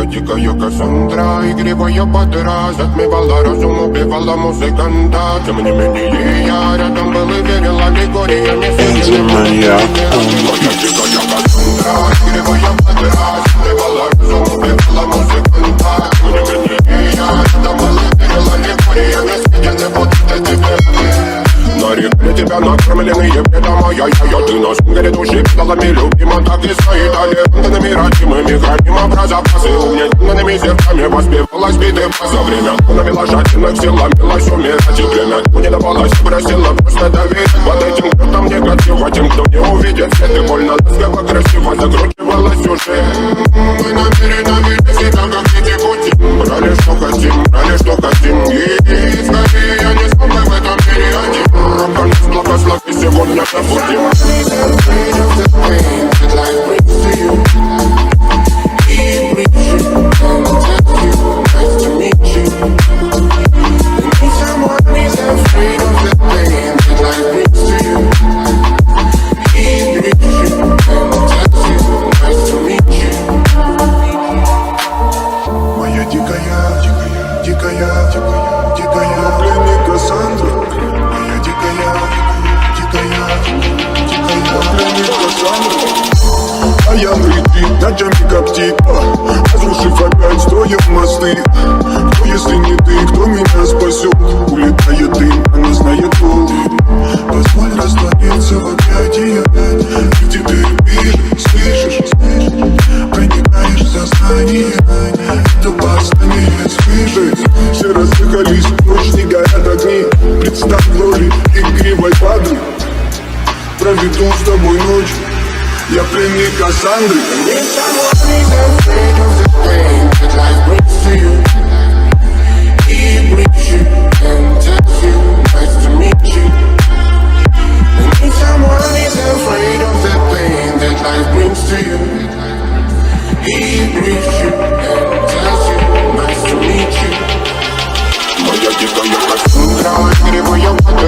дикая Кассандра, игривая подра, затмевала разум, убивала музыканта. Тем не менее я рядом был и верил аллегориями. Моя дикая Кассандра, игривая подра, затмевала разум, убивала музыканта. Тем не менее я рядом был и верил аллегориями. Я не буду тебе. Нарекли тебя накормленные бредом, ай-яй-яй, ты на сунгере души педалами любима, так и стоит аллегантными родимыми, храним образопасы, угнетенными сердцами воспевалась биты за время. Навела жадных сил, ломилась умирать, и время не давалось, просила просто доверить. Под этим крутом негатива, тем, кто не увидит свет, и больно ласково, красиво закручивалась сюжет. Мы намерены себя, как дети пути, брали что хотим, и скорее я не смог в этом мире один. Рок-н благослови, сегодня забудем. Моя дикая пленник Кассандра. Моя дикая пленник Кассандра. А я летит ночами как птица, разрушив опять строим мосты. Кто, если не ты, кто меня спасет? Улетает дым, она знает пол. Позволь раствориться в объятиях, и теперь видишь, слышишь, проникаешь в сознание. Это восстание слышать. Все разъехались, ночь не горят огни. Представь в роли игривой падры. Проведу с тобой ночь. Я пленник Кассандры. Моя дикая Кассандра, игривая вода,